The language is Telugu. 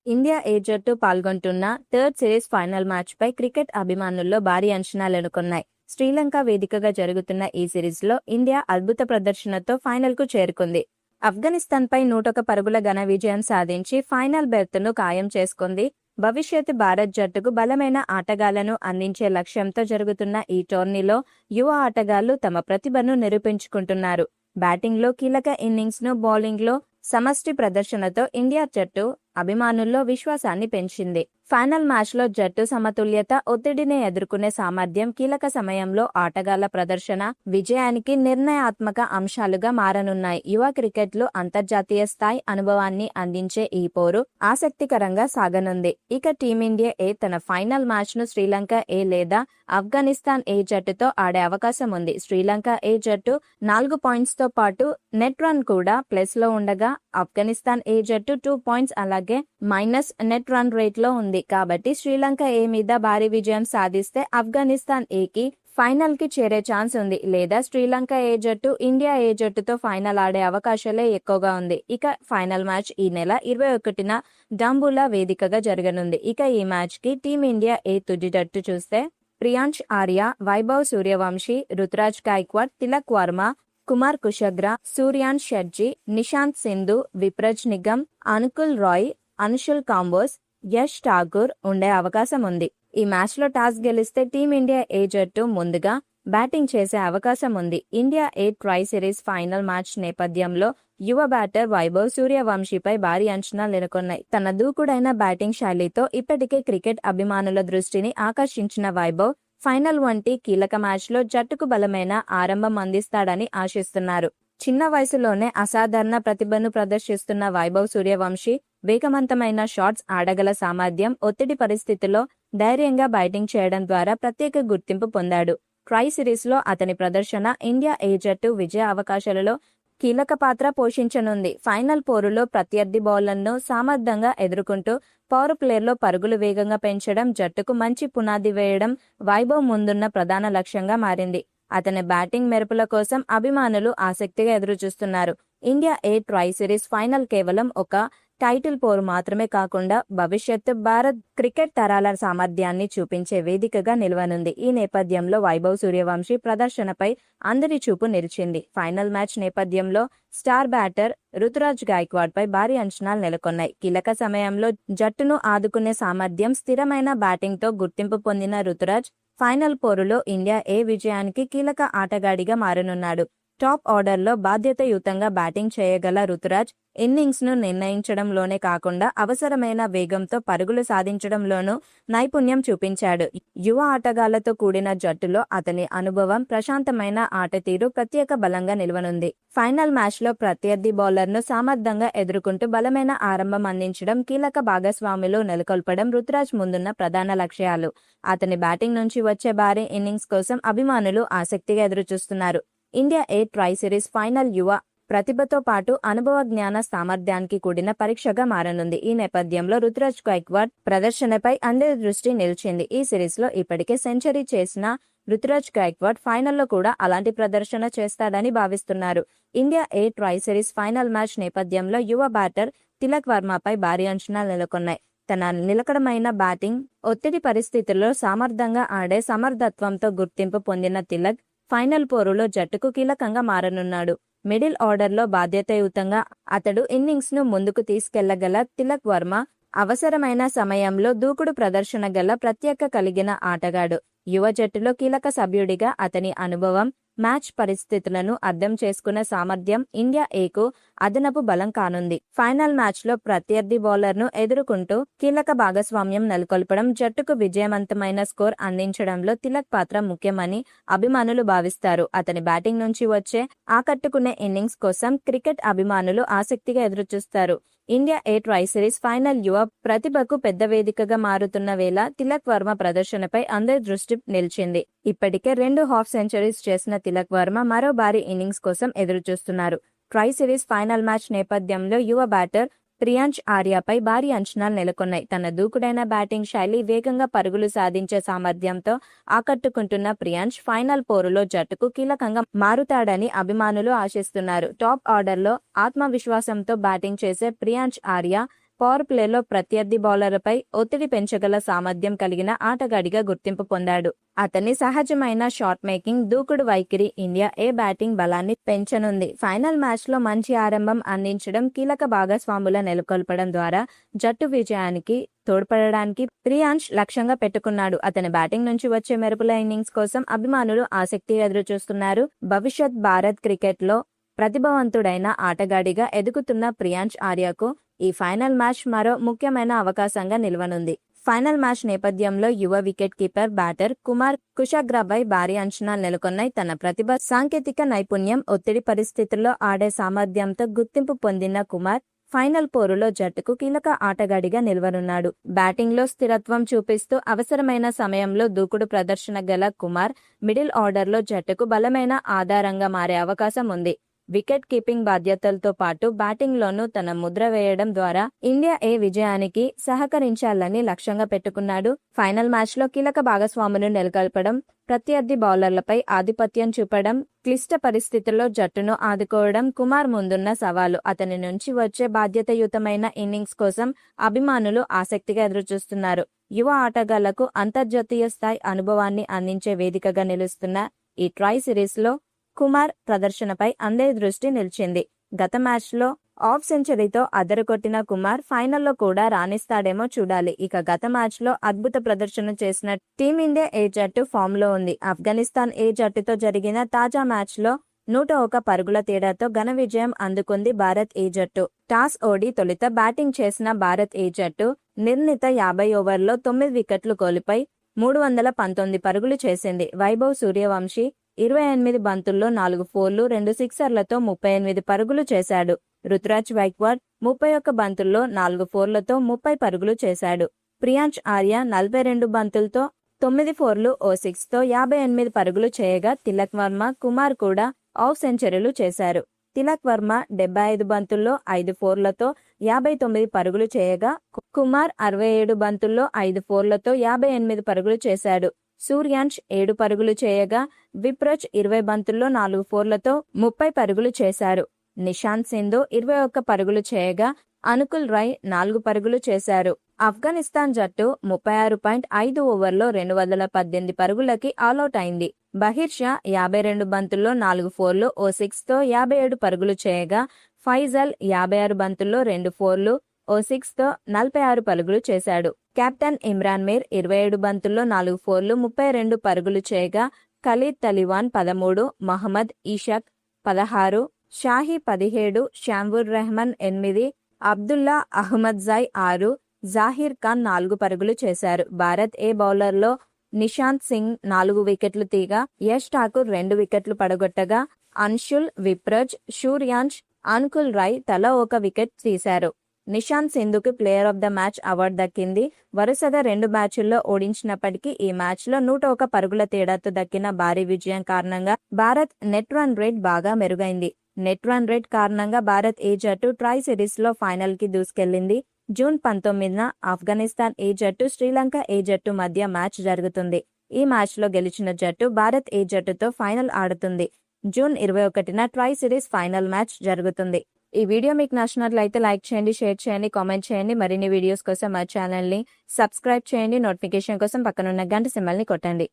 ఇండియా ఏ జట్టు పాల్గొంటున్న థర్డ్ సిరీస్ ఫైనల్ మ్యాచ్పై క్రికెట్ అభిమానుల్లో భారీ అంచనాలు నెలకొన్నాయి. శ్రీలంక వేదికగా జరుగుతున్న ఈ సిరీస్లో ఇండియా అద్భుత ప్రదర్శనతో ఫైనల్కు చేరుకుంది. ఆఫ్ఘనిస్తాన్పై 101 పరుగుల ఘన విజయం సాధించి ఫైనల్ బెర్త్ను ఖాయం చేసుకుంది. భవిష్యత్ భారత్ జట్టుకు బలమైన ఆటగాళ్లను అందించే లక్ష్యంతో జరుగుతున్న ఈ టోర్నీలో యువ ఆటగాళ్లు తమ ప్రతిభను నిరూపించుకుంటున్నారు. బ్యాటింగ్లో కీలక ఇన్నింగ్స్ను, బౌలింగ్లో సమష్టి ప్రదర్శనతో ఇండియా జట్టు అభిమానుల్లో విశ్వాసాన్ని పెంచింది. ఫైనల్ మ్యాచ్లో జట్టు సమతుల్యత, ఒత్తిడిని ఎదుర్కొనే సామర్థ్యం కీలక సమయంలో ఆటగాళ్ల ప్రదర్శన విజయానికి నిర్ణయాత్మక అంశాలుగా మారనున్నాయి. యువ క్రికెట్లో అంతర్జాతీయ స్థాయి అనుభవాన్ని అందించే ఈ పోరు ఆసక్తికరంగా సాగనుంది. ఇక టీమిండియా ఏ తన ఫైనల్ మ్యాచ్ను శ్రీలంక ఏ లేదా ఆఫ్ఘనిస్తాన్ ఏ జట్టుతో ఆడే అవకాశం ఉంది. శ్రీలంక ఏ జట్టు 4 పాయింట్స్తో పాటు నెట్ రన్ కూడా ప్లస్లో ఉండగా ఆఫ్ఘనిస్తాన్ ఏ జట్టు 2 పాయింట్స్ అలాగే మైనస్ నెట్ రన్ రేట్లో ఉంది. కాబట్టి శ్రీలంక ఏ మీద భారీ విజయం సాధిస్తే ఆఫ్ఘనిస్తాన్ ఏకి ఫైనల్ కి చేరే ఛాన్స్ ఉంది. లేదా శ్రీలంక ఏ జట్టు ఇండియా ఏ జట్టుతో ఫైనల్ ఆడే అవకాశాలే ఎక్కువగా ఉంది. ఇక ఫైనల్ మ్యాచ్ ఈ నెల 21న డంబులా వేదికగా జరగనుంది. ఇక ఈ మ్యాచ్ కి టీమిండియా ఏ తుది జట్టు చూస్తే ప్రియాంష్ ఆర్య, వైభవ్ సూర్యవంశీ, రుతురాజ్ గైక్వాడ్, తిలక్ వర్మ, కుమార్ కుషగ్రా, సూర్యాన్ షెట్జీ, నిశాంత్ సింధు, విప్రజ్ నిగమ్, అనుకుల్ రాయ్, అనుషుల్ కాంబోస్, యష్ ఠాకూర్ ఉండే అవకాశం ఉంది. ఈ మ్యాచ్లో టాస్ గెలిస్తే టీమిండియా ఏ జట్టు ముందుగా బ్యాటింగ్ చేసే అవకాశం ఉంది. ఇండియా ఏ ట్రై సిరీస్ ఫైనల్ మ్యాచ్ నేపథ్యంలో యువ బ్యాటర్ వైభవ్ సూర్యవంశీపై భారీ అంచనాలు నెలకొన్నాయి. తన దూకుడైన బ్యాటింగ్ శైలితో ఇప్పటికే క్రికెట్ అభిమానుల దృష్టిని ఆకర్షించిన వైభవ్ ఫైనల్ వంటి కీలక మ్యాచ్లో జట్టుకు బలమైన ఆరంభం అందిస్తాడని ఆశిస్తున్నారు. చిన్న వయసులోనే అసాధారణ ప్రతిభను ప్రదర్శిస్తున్న వైభవ్ సూర్యవంశీ వేగవంతమైన షాట్స్ ఆడగల సామర్థ్యం, ఒత్తిడి పరిస్థితుల్లో ధైర్యంగా బ్యాటింగ్ చేయడం ద్వారా ప్రత్యేక గుర్తింపు పొందాడు. ట్రై సిరీస్లో అతని ప్రదర్శన ఇండియా ఏ జట్టు విజయ అవకాశాలలో కీలక పాత్ర పోషించనుంది. ఫైనల్ పోరులో ప్రత్యర్థి బౌలర్లను సమర్థంగా ఎదుర్కొంటూ పవర్ ప్లేలో పరుగులు వేగంగా పెంచడం, జట్టుకు మంచి పునాది వేయడం వైభవ్ ముందున్న ప్రధాన లక్ష్యంగా మారింది. అతని బ్యాటింగ్ మెరుపుల కోసం అభిమానులు ఆసక్తిగా ఎదురుచూస్తున్నారు. ఇండియా ఏ ట్రై సిరీస్ ఫైనల్ కేవలం ఒక టైటిల్ పోరు మాత్రమే కాకుండా భవిష్యత్తు భారత్ క్రికెట్ తరాల సామర్థ్యాన్ని చూపించే వేదికగా నిలవనుంది. ఈ నేపథ్యంలో వైభవ్ సూర్యవంశీ ప్రదర్శనపై అందరి చూపు నిలిచింది. ఫైనల్ మ్యాచ్ నేపథ్యంలో స్టార్ బ్యాటర్ రుతురాజ్ గైక్వాడ్ పై భారీ అంచనాలు నెలకొన్నాయి. కీలక సమయంలో జట్టును ఆదుకునే సామర్థ్యం, స్థిరమైన బ్యాటింగ్ తో గుర్తింపు పొందిన రుతురాజ్ ఫైనల్ పోరులో ఇండియా ఏ విజయానికి కీలక ఆటగాడిగా మారనున్నాడు. టాప్ ఆర్డర్లో బాధ్యతాయుతంగా బ్యాటింగ్ చేయగల రుతురాజ్ ఇన్నింగ్స్ ను నిర్ణయించడంలోనే కాకుండా అవసరమైన వేగంతో పరుగులు సాధించడంలోనూ నైపుణ్యం చూపించాడు. యువ ఆటగాళ్లతో కూడిన జట్టులో అతని అనుభవం, ప్రశాంతమైన ఆటతీరు ప్రత్యేక బలంగా నిలవనుంది. ఫైనల్ మ్యాచ్లో ప్రత్యర్థి బౌలర్ను సమర్థంగా ఎదుర్కొంటూ బలమైన ఆరంభం అందించడం, కీలక భాగస్వాములు నెలకొల్పడం రుతురాజ్ ముందున్న ప్రధాన లక్ష్యాలు. అతని బ్యాటింగ్ నుంచి వచ్చే భారీ ఇన్నింగ్స్ కోసం అభిమానులు ఆసక్తిగా ఎదురుచూస్తున్నారు. ఇండియా ఏ ట్రై సిరీస్ ఫైనల్ యువ ప్రతిభతో పాటు అనుభవ, జ్ఞాన సామర్థ్యానికి కూడిన పరీక్షగా మారనుంది. ఈ నేపథ్యంలో రుతురాజ్ గైక్వాడ్ ప్రదర్శనపై అందరి దృష్టి నిలిచింది. ఈ సిరీస్లో ఇప్పటికే సెంచరీ చేసిన రుతురాజ్ గైక్వాడ్ ఫైనల్లో కూడా అలాంటి ప్రదర్శన చేస్తాడని భావిస్తున్నారు. ఇండియా ఏ ట్రై సిరీస్ ఫైనల్ మ్యాచ్ నేపథ్యంలో యువ బ్యాటర్ తిలక్ వర్మపై భారీ అంచనాలు నెలకొన్నాయి. తన నిలకడమైన బ్యాటింగ్, ఒత్తిడి పరిస్థితుల్లో సమర్థంగా ఆడే సమర్థత్వంతో గుర్తింపు పొందిన తిలక్ ఫైనల్ పోరులో జట్టుకు కీలకంగా మారనున్నాడు. మిడిల్ ఆర్డర్లో బాధ్యతాయుతంగా అతడు ఇన్నింగ్స్ ను ముందుకు తీసుకెళ్లగల తిలక్ వర్మ అవసరమైన సమయంలో దూకుడు ప్రదర్శన గల ప్రత్యేక కలిగిన ఆటగాడు. యువ జట్టులో కీలక సభ్యుడిగా అతని అనుభవం, మ్యాచ్ పరిస్థితులను అర్థం చేసుకునే సామర్థ్యం ఇండియా ఏకు అదనపు బలం కానుంది. ఫైనల్ మ్యాచ్లో ప్రత్యర్థి బౌలర్ను ఎదుర్కొంటూ కీలక భాగస్వామ్యం నెలకొల్పడం, జట్టుకు విజయవంతమైన స్కోర్ అందించడంలో తిలక్ పాత్ర ముఖ్యమని అభిమానులు భావిస్తారు. అతని బ్యాటింగ్ నుంచి వచ్చే ఆకట్టుకునే ఇన్నింగ్స్ కోసం క్రికెట్ అభిమానులు ఆసక్తిగా ఎదురుచూస్తారు. ఇండియా ఏ ట్రై సిరీస్ ఫైనల్ యువ ప్రతిభకు పెద్ద వేదికగా మారుతున్న వేళ తిలక్ వర్మ ప్రదర్శనపై అందరి దృష్టి నిలిచింది. ఇప్పటికే 2 హాఫ్ సెంచరీస్ చేసిన తిలక్ వర్మ మరో భారీ ఇన్నింగ్స్ కోసం ఎదురుచూస్తున్నారు. ట్రై సిరీస్ ఫైనల్ మ్యాచ్ నేపథ్యంలో యువ బ్యాటర్ ప్రియాంష్ ఆర్యపై భారీ అంచనాలు నెలకొన్నాయి. తన దూకుడైన బ్యాటింగ్ శైలి, వేగంగా పరుగులు సాధించే సామర్థ్యంతో ఆకట్టుకుంటున్న ప్రియాంష్ ఫైనల్ పోరులో జట్టుకు కీలకంగా మారుతాడని అభిమానులు ఆశిస్తున్నారు. టాప్ ఆర్డర్లో ఆత్మవిశ్వాసంతో బ్యాటింగ్ చేసే ప్రియాంష్ ఆర్య పవర్ ప్లేలో ప్రత్యర్థి బౌలర్లపై ఒత్తిడి పెంచగల సామర్థ్యం కలిగిన ఆటగాడిగా గుర్తింపు పొందాడు. అతని సహజమైన షాట్ మేకింగ్, దూకుడు వైఖరి ఇండియా బ్యాటింగ్ బలాన్ని పెంచనుంది. ఫైనల్ మ్యాచ్లో మంచి ఆరంభం అందించడం, కీలక భాగస్వాముల నెలకొల్పడం ద్వారా జట్టు విజయానికి తోడ్పడడానికి ప్రియాంష్ లక్ష్యంగా పెట్టుకున్నాడు. అతని బ్యాటింగ్ నుంచి వచ్చే మెరుపుల ఇన్నింగ్స్ కోసం అభిమానులు ఆసక్తిగా ఎదురుచూస్తున్నారు. భవిష్యత్ భారత్ క్రికెట్లో ప్రతిభావంతుడైన ఆటగాడిగా ఎదుగుతున్న ప్రియాంష్ ఆర్యకు ఈ ఫైనల్ మ్యాచ్ మరో ముఖ్యమైన అవకాశంగా నిలవనుంది. ఫైనల్ మ్యాచ్ నేపథ్యంలో యువ వికెట్ కీపర్ బ్యాటర్ కుమార్ కుషాగ్రాపై భారీ అంచనాలు నెలకొన్నాయి. తన ప్రతిభ, సాంకేతిక నైపుణ్యం, ఒత్తిడి పరిస్థితుల్లో ఆడే సామర్థ్యంతో గుర్తింపు పొందిన కుమార్ ఫైనల్ పోరులో జట్టుకు కీలక ఆటగాడిగా నిలవనున్నాడు. బ్యాటింగ్లో స్థిరత్వం చూపిస్తూ అవసరమైన సమయంలో దూకుడు ప్రదర్శన గల కుమార్ మిడిల్ ఆర్డర్లో జట్టుకు బలమైన ఆధారంగా మారే అవకాశం ఉంది. వికెట్ కీపింగ్ బాధ్యతలతో పాటు బ్యాటింగ్లోనూ తన ముద్ర వేయడం ద్వారా ఇండియా విజయానికి సహకరించాలని లక్ష్యంగా పెట్టుకున్నాడు. ఫైనల్ మ్యాచ్లో కీలక భాగస్వాములను నెలకొల్పడం, ప్రత్యర్థి బౌలర్లపై ఆధిపత్యం చూపడం, క్లిష్ట పరిస్థితుల్లో జట్టును ఆదుకోవడం కుమార్ ముందున్న సవాలు. అతని నుంచి వచ్చే బాధ్యతాయుతమైన ఇన్నింగ్స్ కోసం అభిమానులు ఆసక్తిగా ఎదురుచూస్తున్నారు. యువ ఆటగాళ్లకు అంతర్జాతీయ స్థాయి అనుభవాన్ని అందించే వేదికగా నిలుస్తున్న ఈ ట్రై సిరీస్లో కుమార్ ప్రదర్శనపై అందరి దృష్టి నిలిచింది. గత మ్యాచ్లో హాఫ్ సెంచరీతో అదరగొట్టిన కుమార్ ఫైనల్లో కూడా రాణిస్తాడేమో చూడాలి. ఇక గత మ్యాచ్లో అద్భుత ప్రదర్శన చేసిన టీమిండియా జట్టు ఫామ్లో ఉంది. ఆఫ్ఘనిస్తాన్ జట్టుతో జరిగిన తాజా మ్యాచ్లో 101 పరుగుల తేడాతో ఘన విజయం అందుకుంది భారత్ జట్టు. టాస్ ఓడి తొలుత బ్యాటింగ్ చేసిన భారత్ జట్టు నిర్ణీత 50 ఓవర్లలో 9 వికెట్లు కోల్పోయి 319 పరుగులు చేసింది. వైభవ్ సూర్యవంశీ 28 బంతుల్లో 4 ఫోర్లు, 2 సిక్సర్లతో 38 పరుగులు చేశాడు. రుతురాజ్ గైక్వాడ్ 31 బంతుల్లో 4 ఫోర్లతో 30 పరుగులు చేశాడు. ప్రియాంష్ ఆర్య 42 బంతులతో 9 ఫోర్లు, 0 సిక్స్తో 58 పరుగులు చేయగా తిలక్ వర్మ, కుమార్ కూడా హాఫ్ సెంచరీలు చేశారు. తిలక్ వర్మ 75 బంతుల్లో 5 ఫోర్లతో 59 పరుగులు చేయగా కుమార్ 67 బంతుల్లో 5 ఫోర్లతో 58 పరుగులు చేశాడు. సూర్యాంష్ 7 పరుగులు చేయగా విప్రజ్ 20 బంతుల్లో 4 ఫోర్లతో 30 పరుగులు చేశారు. నిశాంత్ సింధు 21 పరుగులు చేయగా అనుకుల్ రాయ్ 4 పరుగులు చేశారు. ఆఫ్ఘనిస్తాన్ జట్టు 36.5 ఓవర్లో 218 పరుగులకి ఆలౌట్ అయింది. బహిర్ షా 52 బంతుల్లో 4 ఫోర్లు, 0 సిక్స్తో 57 పరుగులు చేయగా ఫైజల్ 56 బంతుల్లో 2 ఫోర్లు, 0 సిక్స్తో 46 పరుగులు చేశాడు. కెప్టెన్ ఇమ్రాన్ మీర్ 27 బంతుల్లో 4 ఫోర్లు, 32 పరుగులు చేయగా ఖలీద్ తలివాన్ 13, మహమ్మద్ ఇషాక్ 16, షాహీ 17, షాంబుర్ రెహమాన్ 8, అబ్దుల్లా అహ్మద్ జాయ్ 6, జాహిర్ ఖాన్ 4 పరుగులు చేశారు. భారత్ బౌలర్లో నిశాంత్ సింగ్ 4 వికెట్లు తీగా యష్ ఠాకూర్ 2 వికెట్లు పడగొట్టగా అన్షుల్, విప్రజ్, సూర్యాంష్, అనుకుల్ రాయ్ తలా 1 వికెట్ తీశారు. నిశాంత్ సింధుకి player of the match award దక్కింది. వరుసగా 2 మ్యాచ్ల్లో ఓడించినప్పటికీ ఈ మ్యాచ్లో 101 పరుగుల తేడాతో దక్కిన భారీ విజయం కారణంగా భారత్ నెట్ రన్ రేట్ బాగా మెరుగైంది. నెట్ రన్ రేట్ కారణంగా భారత్ జట్టు ట్రై సిరీస్లో ఫైనల్కి దూసుకెళ్లింది. జూన్ 19న ఆఫ్ఘనిస్తాన్ జట్టు, శ్రీలంక జట్టు మధ్య మ్యాచ్ జరుగుతుంది. ఈ మ్యాచ్లో గెలిచిన జట్టు భారత్ జట్టుతో ఫైనల్ ఆడుతుంది. జూన్ 21న ట్రై సిరీస్ ఫైనల్ మ్యాచ్ జరుగుతుంది. ఈ వీడియో మీకు నచ్చినట్లయితే లైక్ చేయండి, షేర్ చేయండి, కామెంట్ చేయండి. మరిన్ని వీడియోస్ కోసం మా ఛానల్ని సబ్స్క్రైబ్ చేయండి. నోటిఫికేషన్ కోసం పక్కనున్న గంట సింబల్ని కొట్టండి.